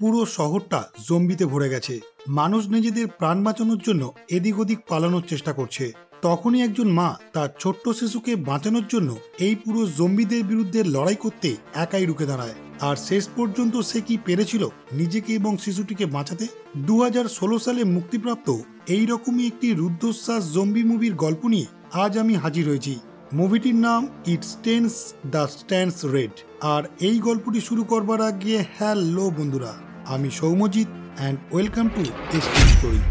পুরো শহরটা জম্বিতে ভরে গেছে। মানুষ নিজেদের প্রাণ বাঁচানোর জন্য এদিক ওদিক পালানোর চেষ্টা করছে। তখনই একজন মা তার ছোট্ট শিশুকে বাঁচানোর জন্য এই পুরো জম্বিদের বিরুদ্ধে লড়াই করতে একাই রুখে দাঁড়ায়। আর শেষ পর্যন্ত সে কি পেরেছিল নিজেকে এবং শিশুটিকে বাঁচাতে? 2016 সালে মুক্তিপ্রাপ্ত এইরকমই একটি রুদ্ধশ্বাস জম্বি মুভির গল্প নিয়ে আজ আমি হাজির হয়েছি। মুভিটির নাম ইট স্টেন্স দ্য স্ট্যান্ডস রেড। আর এই গল্পটি শুরু করবার আগে হ্যালো বন্ধুরা, আমি Soumyajit and welcome to ST story.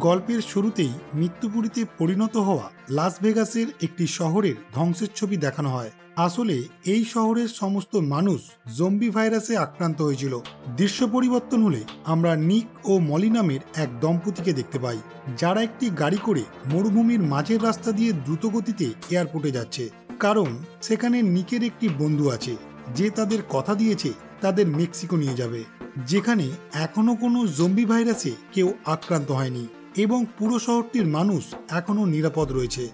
গল্পের শুরুতেই মৃত্যুপুরীতে পরিণত হওয়া লাস ভেগাসের একটি শহরের ধ্বংসের ছবি দেখানো হয়। আসলে এই শহরের সমস্ত মানুষ জম্বি ভাইরাসে আক্রান্ত হয়েছিল। দৃশ্য পরিবর্তন হলে আমরা নিক ও মলি নামের এক দম্পতিকে দেখতে পাই, যারা একটি গাড়ি করে মরুভূমির মাঝের রাস্তা দিয়ে দ্রুতগতিতে এয়ারপোর্টে যাচ্ছে। কারণ সেখানে নিকের একটি বন্ধু আছে, যে তাদের কথা দিয়েছে তাদের মেক্সিকো নিয়ে যাবে, যেখানে এখনো কোনো জম্বি ভাইরাসে কেউ আক্রান্ত হয়নি এবং পুরো শহরটির মানুষ এখনো নিরাপদ রয়েছে।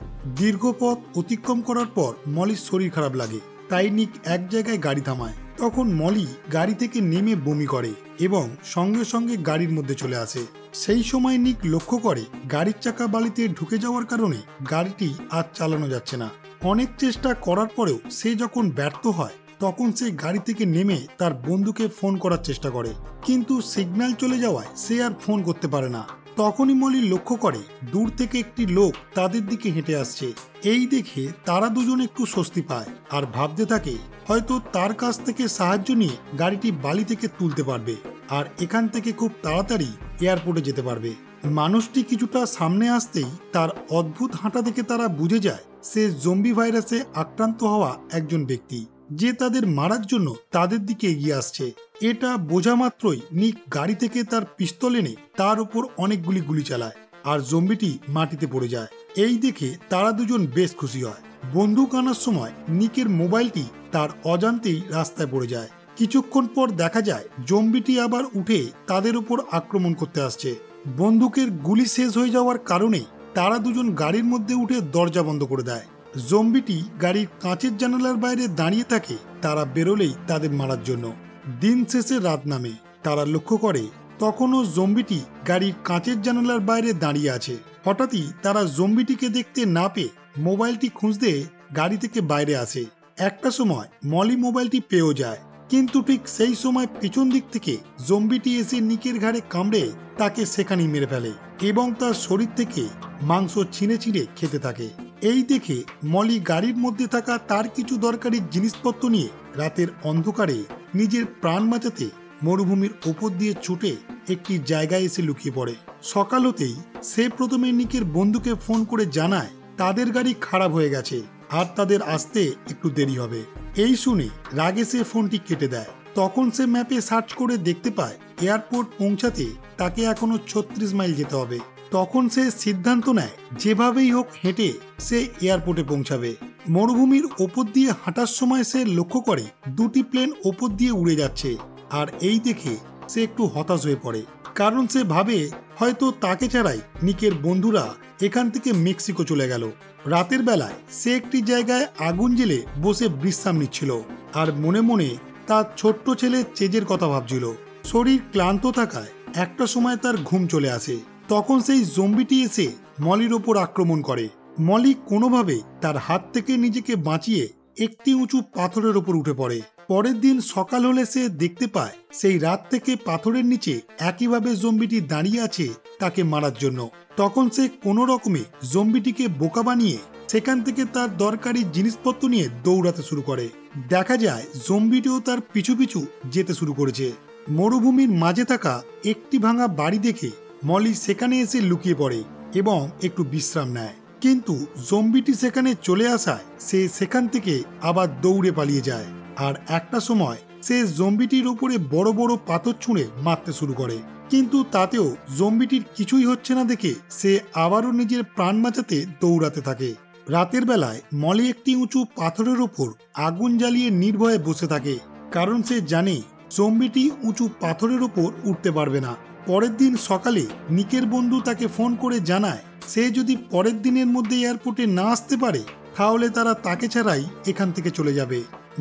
দীর্ঘ পথ অতিক্রম করার পর মলির শরীর খারাপ লাগে, তাই নিক এক জায়গায় গাড়ি থামায়। তখন মলি গাড়ি থেকে নেমে বমি করে এবং সঙ্গে সঙ্গে গাড়ির মধ্যে চলে আসে। সেই সময় নিক লক্ষ্য করে গাড়ির চাকা বালিতে ঢুকে যাওয়ার কারণে গাড়িটি আর চালানো যাচ্ছে না। অনেক চেষ্টা করার পরেও সে যখন ব্যর্থ হয়, তখন সে গাড়ি থেকে নেমে তার বন্ধুকে ফোন করার চেষ্টা করে, কিন্তু সিগন্যাল চলে যাওয়ায় সে আর ফোন করতে পারে না। তখনই মলি লক্ষ্য করে দূর থেকে একটি লোক তাদের দিকে হেঁটে আসছে। এই দেখে তারা দুজন একটু স্বস্তি পায় আর ভাবতে থাকে হয়তো তার কাছ থেকে সাহায্য নিয়ে গাড়িটি বালি থেকে তুলতে পারবে আর এখান থেকে খুব তাড়াতাড়ি এয়ারপোর্টে যেতে পারবে। মানুষটি কিছুটা সামনে আসতেই তার অদ্ভুত হাঁটা দেখে তারা বুঝে যায় সে জম্বি ভাইরাসে আক্রান্ত হওয়া একজন ব্যক্তি, যে তাদের মারার জন্য তাদের দিকে এগিয়ে আসছে। এটা বোঝা মাত্রই নিক গাড়ি থেকে তার পিস্তল এনে তার উপর অনেকগুলি গুলি চালায় আর জম্বিটি মাটিতে পড়ে যায়। এই দেখে তারা দুজন বেশ খুশি হয়। বন্দুক আনার সময় নিকের মোবাইলটি তার অজান্তেই রাস্তায় পড়ে যায়। কিছুক্ষণ পর দেখা যায় জম্বিটি আবার উঠে তাদের উপর আক্রমণ করতে আসছে। বন্দুকের গুলি শেষ হয়ে যাওয়ার কারণে তারা দুজন গাড়ির মধ্যে উঠে দরজা বন্ধ করে দেয়। জম্বিটি গাড়ির কাঁচের জানালার বাইরে দাঁড়িয়ে থাকে তারা বেরোলেই তাদের মারার জন্য। দিন শেষে রাত নামে। তারা লক্ষ্য করে তখনও জম্বিটি গাড়ির কাঁচের জানালার বাইরে দাঁড়িয়ে আছে। হঠাৎই তারা জম্বিটিকে দেখতে না পেয়ে মোবাইলটি খুঁজতে গাড়ি থেকে বাইরে আসে। একটা সময় মলি মোবাইলটি পেয়েও যায়, কিন্তু ঠিক সেই সময় পিছন দিক থেকে জম্বিটি এসে নিকের ঘাড়ে কামড়ে তাকে সেখানেই মেরে ফেলে এবং তার শরীর থেকে মাংস ছিঁড়ে ছিঁড়ে খেতে থাকে। এই দেখে মলি গাড়ির মধ্যে থাকা তার কিছু দরকারি জিনিসপত্র নিয়ে রাতের অন্ধকারে নিজের প্রাণ বাঁচাতে মরুভূমির ওপর দিয়ে ছুটে একটি জায়গায় এসে লুকিয়ে পড়ে। সকাল হতেই সে প্রথমে নিকের বন্ধুকে ফোন করে জানায় তাদের গাড়ি খারাপ হয়ে গেছে আর তাদের আসতে একটু দেরি হবে। এই শুনে রাগে সে ফোনটি কেটে দেয়। তখন সে ম্যাপে সার্চ করে দেখতে পায় এয়ারপোর্ট পৌঁছাতে তাকে এখনো 36 মাইল যেতে হবে। তখন সে সিদ্ধান্ত নেয় যেভাবেই হোক হেঁটে সে এয়ারপোর্টে পৌঁছাবে। মরুভূমির ওপর দিয়ে হাঁটার সময় সে লক্ষ্য করে দুটি প্লেন ওপর দিয়ে উড়ে যাচ্ছে আর এই দেখে সে একটু হতাশ হয়ে পড়ে, কারণ সে ভাবে হয়তো তাকে ছাড়াই নিকের বন্ধুরা এখান থেকে মেক্সিকো চলে গেল। রাতের বেলায় সে একটি জায়গায় আগুন জ্বেলে বসে বিশ্রাম নিচ্ছিল আর মনে মনে তার ছোট্ট ছেলে চেজের কথা ভাবছিল। শরীর ক্লান্ত থাকায় একটা সময় তার ঘুম চলে আসে। তখন সেই জম্বিটি এসে মলির ওপর আক্রমণ করে। মলি কোনোভাবে তার হাত থেকে নিজেকে বাঁচিয়ে একটি উঁচু পাথরের ওপর উঠে পড়ে। পরের দিন সকাল হলে সে দেখতে পায় সেই রাত থেকে পাথরের নিচে একইভাবে জম্বিটি দাঁড়িয়ে আছে তাকে মারার জন্য। তখন সে কোনো রকমে জম্বিটিকে বোকা বানিয়ে সেখান থেকে তার দরকারি জিনিসপত্র নিয়ে দৌড়াতে শুরু করে। দেখা যায় জম্বিটিও তার পিছু পিছু যেতে শুরু করেছে। মরুভূমির মাঝে থাকা একটি ভাঙা বাড়ি দেখে মলি সেখানে এসে লুকিয়ে পড়ে এবং একটু বিশ্রাম নেয়, কিন্তু জম্বিটি সেখানে চলে আসায় সে সেখান থেকে আবার দৌড়ে পালিয়ে যায়। আর একটা সময় সে জম্বিটির উপরে বড় বড় পাথর ছুঁড়ে মারতে শুরু করে, কিন্তু তাতেও জম্বিটির কিছুই হচ্ছে না দেখে সে আবারও নিজের প্রাণ বাঁচাতে দৌড়াতে থাকে। রাতের বেলায় মলি একটি উঁচু পাথরের ওপর আগুন জ্বালিয়ে নির্ভয়ে বসে থাকে, কারণ সে জানে জম্বিটি উঁচু পাথরের ওপর উঠতে পারবে না। পরের দিন সকালে নিকের বন্ধু তাকে ফোন করে জানায় সে যদি পরের দিনের মধ্যে এয়ারপোর্টে না আসতে পারে তাহলে তারা তাকে ছাড়াই এখান থেকে চলে যাবে।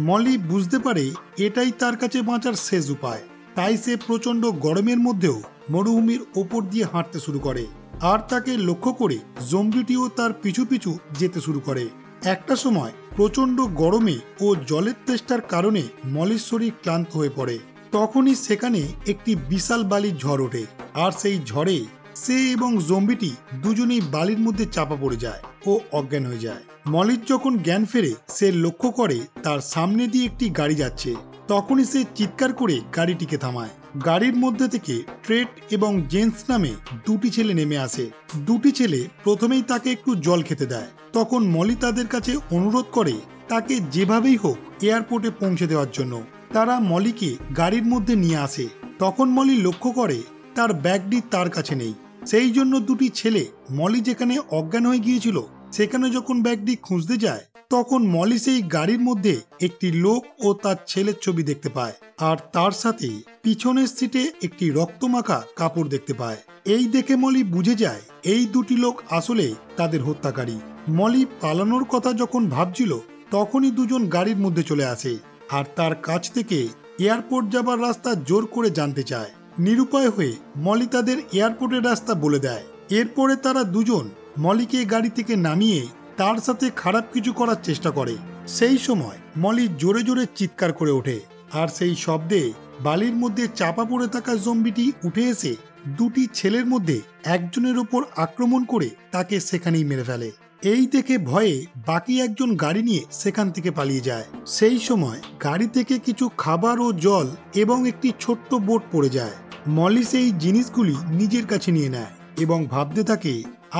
মলি বুঝতে পারে এটাই তার কাছে বাঁচার শেষ উপায়। তাই সে প্রচণ্ড গরমের মধ্যেও মরুভূমির ওপর দিয়ে হাঁটতে শুরু করে, আর তাকে লক্ষ্য করে জম্বিটিও তার পিছু পিছু যেতে শুরু করে। একটা সময় প্রচণ্ড গরমে ও জলের তেষ্টার কারণে মলির শরীর ক্লান্ত হয়ে পড়ে। তখনই সেখানে একটি বিশাল বালির ঝড় ওঠে, আর সেই ঝড়ে সে এবং জম্বিটি দুজনেই বালির মধ্যে চাপা পড়ে যায় ও অজ্ঞান হয়ে যায়। মলির যখন জ্ঞান ফেরে সে লক্ষ্য করে তার সামনে দিয়ে একটি গাড়ি যাচ্ছে। তখনই সে চিৎকার করে গাড়িটিকে থামায়। গাড়ির মধ্যে থেকে ট্রেট এবং জেন্স নামে দুটি ছেলে নেমে আসে। দুটি ছেলে প্রথমেই তাকে একটু জল খেতে দেয়। তখন মলি তাদের কাছে অনুরোধ করে তাকে যেভাবেই হোক এয়ারপোর্টে পৌঁছে দেওয়ার জন্য। তারা মলিকে গাড়ির মধ্যে নিয়ে আসে। তখন মলি লক্ষ্য করে তার ব্যাগটি তার কাছে নেই। সেই জন্য দুটি ছেলে মলি যেখানে অজ্ঞান হয়ে গিয়েছিল সেখানে যখন ব্যাগটি খুঁজতে যায়, তখন মলি সেই গাড়ির মধ্যে একটি লোক ও তার ছেলের ছবি দেখতে পায়, আর তার সাথে পিছনের সিটে একটি রক্তমাখা কাপড় দেখতে পায়। এই দেখে মলি বুঝে যায় এই দুটি লোক আসলে তাদের হত্যাকারী। মলি পালানোর কথা যখন ভাবছিল তখনই দুজন গাড়ির মধ্যে চলে আসে, আর তার কাছ থেকে এয়ারপোর্ট যাবার রাস্তা জোর করে জানতে চায়। নিরুপায় হয়ে মলি তাদের এয়ারপোর্টের রাস্তা বলে দেয়। এরপরে তারা দুজন মলিকে গাড়ি থেকে নামিয়ে তার সাথে খারাপ কিছু করার চেষ্টা করে। সেই সময় মলি জোরে জোরে চিৎকার করে ওঠে, আর সেই শব্দে বালির মধ্যে চাপা পড়ে থাকা জম্বিটি উঠে এসে দুটি ছেলের মধ্যে একজনের ওপর আক্রমণ করে তাকে সেখানেই মেরে ফেলে। এই দেখে ভয়ে বাকি একজন গাড়ি নিয়ে সেখান থেকে পালিয়ে যায়। সেই সময় গাড়ি থেকে কিছু খাবার ও জল এবং একটি ছোট্ট বোট পড়ে যায়। মলি সেই জিনিসগুলি নিজের কাছে নিয়ে নেয় এবং ভাবতে থাকে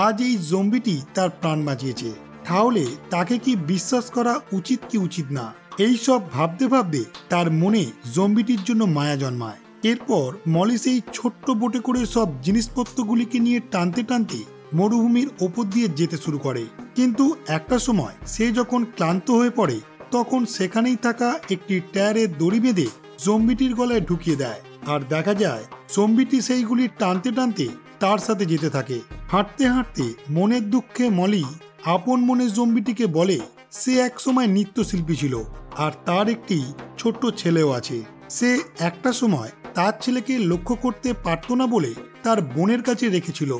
আজ এই জম্বিটি তার প্রাণ বাঁচিয়েছে, তাহলে তাকে কি বিশ্বাস করা উচিত কি উচিত না। এই সব ভাবতে ভাবতে তার মনে জম্বিটির জন্য মায়া জন্মায়। এরপর মলি সেই ছোট্ট বোটে করে সব জিনিসপত্রগুলিকে নিয়ে টানতে টানতে মরুভূমির ওপর দিয়ে যেতে শুরু করে। কিন্তু একটা সময় সে যখন ক্লান্ত হয়ে পড়ে তখন সেখানেই থাকা একটি টায়ারের দড়ি বেঁধে জম্বিটির গলায় ঢুকিয়ে দেয়, আর দেখা যায় জম্বিটি সেইগুলি টানতে টানতে তার সাথে যেতে থাকে। হাঁটতে হাঁটতে মনের দুঃখে মলি আপন মনে জম্বিটিকে বলে সে একসময় নৃত্যশিল্পী ছিল, আর তার একটি ছোট্ট ছেলেও আছে। সে একটা সময় তার ছেলেকে লক্ষ্য করতে পারত না বলে তার বোনের কাছে রেখেছিল,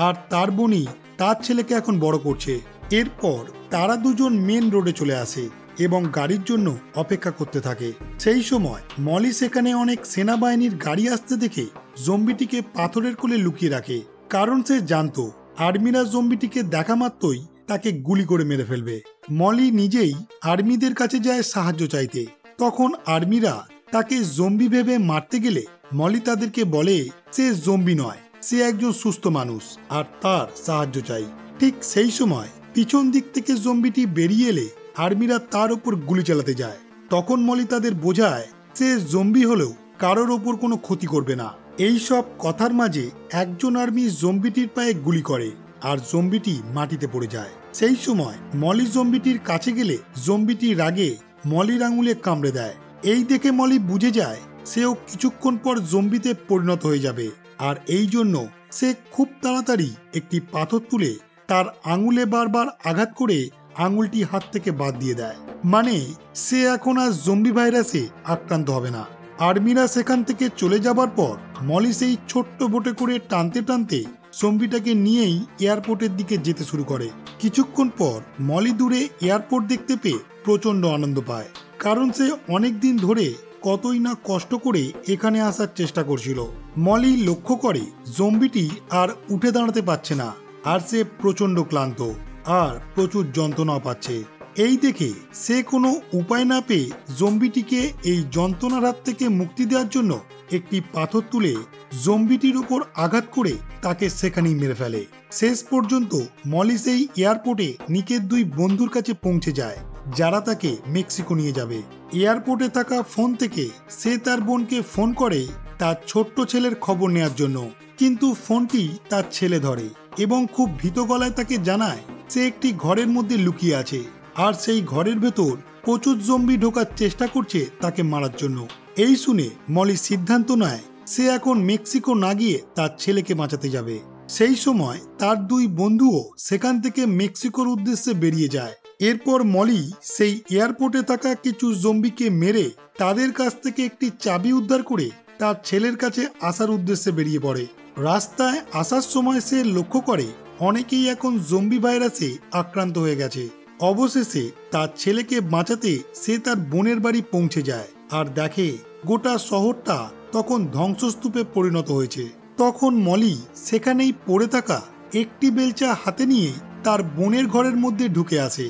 আর তার বোনই তার ছেলেকে এখন বড় করছে। এরপর তারা দুজন মেন রোডে চলে আসে এবং গাড়ির জন্য অপেক্ষা করতে থাকে। সেই সময় মলি সেখানে অনেক সেনাবাহিনীর গাড়ি আসতে দেখে জম্বিটিকে পাথরের কোলে লুকিয়ে রাখে, কারণ সে জানতো আর্মিরা জম্বিটিকে দেখা মাত্রই তাকে গুলি করে মেরে ফেলবে। মলি নিজেই আর্মিদের কাছে যায় সাহায্য চাইতে। তখন আর্মিরা তাকে জম্বি ভেবে মারতে গেলে মলি তাদেরকে বলে সে জম্বি নয়, সে একজন সুস্থ মানুষ আর তার সাহায্য চাই। ঠিক সেই সময় পিছন দিক থেকে জম্বিটি বেরিয়ে এলে আর্মিরা তার উপর গুলি চালাতে যায়। তখন মলি তাদের বোঝায় সে জম্বি হলেও কারোর ওপর কোনো ক্ষতি করবে না। এই সব কথার মাঝে একজন আর্মি জম্বিটির পায়ে গুলি করে, আর জম্বিটি মাটিতে পড়ে যায়। সেই সময় মলি জম্বিটির কাছে গেলে জম্বিটি রাগে মলির আঙুলে কামড়ে দেয়। এই দেখে মলি বুঝে যায় সেও কিছুক্ষণ পর জম্বিতে পরিণত হয়ে যাবে, আর এই জন্য সে খুব তাড়াতাড়ি একটি পাথর তুলে তার আঙুলে বারবার আঘাত করে আঙুলটি হাত থেকে বাদ দিয়ে দেয়। মানে সে এখন আর জম্বি ভাইরাসে আক্রান্ত হবে না। আর্মিরা সেখান থেকে চলে যাবার পর মলি সেই ছোট্ট বোটে করে টানতে টানতে জম্বিটাকে নিয়েই এয়ারপোর্টের দিকে যেতে শুরু করে। কিছুক্ষণ পর মলি দূরে এয়ারপোর্ট দেখতে পেয়ে প্রচন্ড আনন্দ পায়, কারণ সে অনেক দিন ধরে কতই না কষ্ট করে এখানে আসার চেষ্টা করছিল। মলি লক্ষ্য করে জম্বিটি আর উঠে দাঁড়াতে পারছে না, আর সে প্রচন্ড ক্লান্ত আর প্রচুর যন্ত্রণা পাচ্ছে। এই দেখে সে কোনো উপায় না পেয়ে জম্বিটিকে এই যন্ত্রণার হাত থেকে মুক্তি দেওয়ার জন্য একটি পাথর তুলে জম্বিটির উপর আঘাত করে তাকে সেখানেই মেরে ফেলে। শেষ পর্যন্ত মলি সেই এয়ারপোর্টে নিকের দুই বন্ধুর কাছে পৌঁছে যায়, যারা তাকে মেক্সিকো নিয়ে যাবে। এয়ারপোর্টে থাকা ফোন থেকে সে তার বোনকে ফোন করে তার ছোট্ট ছেলের খবর নেওয়ার জন্য, কিন্তু ফোনটি তার ছেলে ধরে এবং খুব ভীত গলায় তাকে জানায় সে একটি ঘরের মধ্যে লুকিয়ে আছে, আর সেই ঘরের ভেতর প্রচুর জম্বি ঢোকার চেষ্টা করছে তাকে মারার জন্য। এই শুনে মলি সিদ্ধান্ত নেয় সে এখন মেক্সিকো না গিয়ে তার ছেলেকে বাঁচাতে যাবে। সেই সময় তার দুই বন্ধুও সেখান থেকে মেক্সিকোর উদ্দেশ্যে বেরিয়ে যায় এরপর মলি সেই এয়ারপোর্টে থাকা কিছু জম্বিকে মেরে তাদের কাছ থেকে একটি চাবি উদ্ধার করে তার ছেলের কাছে আসার উদ্দেশ্যে বেরিয়ে পড়ে। রাস্তায় আসার সময় সে লক্ষ্য করে অনেকেই এখন জম্বি ভাইরাসে আক্রান্ত হয়ে গেছে। অবশেষে তার ছেলেকে বাঁচাতে সে তার বোনের বাড়ি পৌঁছে যায় আর দেখে গোটা শহরটা তখন ধ্বংসস্তূপে পরিণত হয়েছে। তখন মলি সেখানেই পড়ে থাকা একটি বেলচা হাতে নিয়ে তার বোনের ঘরের মধ্যে ঢুকে আসে।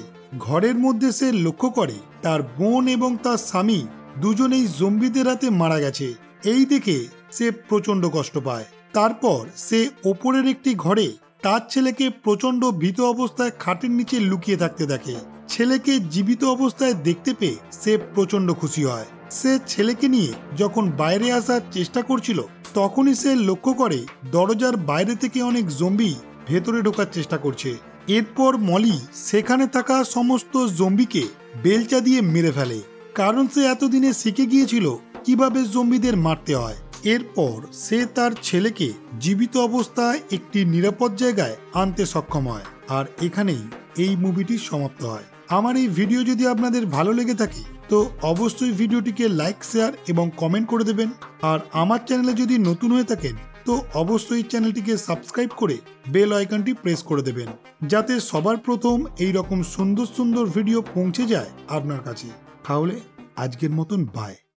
ঘরের মধ্যে সে লক্ষ্য করে তার বোন এবং তার স্বামী দুজনেই জম্বিদের হাতে মারা গেছে। এই দেখে সে প্রচন্ড কষ্ট পায়। তারপর সে ওপরের একটি ঘরে তার ছেলেকে প্রচন্ড ভীত অবস্থায় খাটের নিচে লুকিয়ে থাকতে দেখে। ছেলেকে জীবিত অবস্থায় দেখতে পেয়ে সে প্রচন্ড খুশি হয়। সে ছেলেকে নিয়ে যখন বাইরে আসার চেষ্টা করছিল তখনই সে লক্ষ্য করে দরজার বাইরে থেকে অনেক জম্বি ভেতরে ঢোকার চেষ্টা করছে। এরপর মলি সেখানে থাকা সমস্ত জম্বিকে বেলচা দিয়ে মেরে ফেলে, কারণ সে এতদিনে শিখে গিয়েছিল কিভাবে জম্বিদের মারতে হয়। এরপর সে তার ছেলেকে জীবিত অবস্থায় একটি নিরাপদ জায়গায় আনতে সক্ষম হয়। আর এখানেই এই মুভিটি সমাপ্ত হয়। আমার এই ভিডিও যদি আপনাদের ভালো লেগে থাকে তো অবশ্যই ভিডিওটিকে লাইক, শেয়ার এবং কমেন্ট করে দেবেন। আর আমার চ্যানেলে যদি নতুন হয়ে থাকেন তো অবশ্যই চ্যানেলটিকে সাবস্ক্রাইব করে বেল আইকনটি প্রেস করে দেবেন, যাতে সবার প্রথম এই রকম সুন্দর সুন্দর ভিডিও পৌঁছে যায় আপনার কাছে। তাহলে আজকের মতন বাই।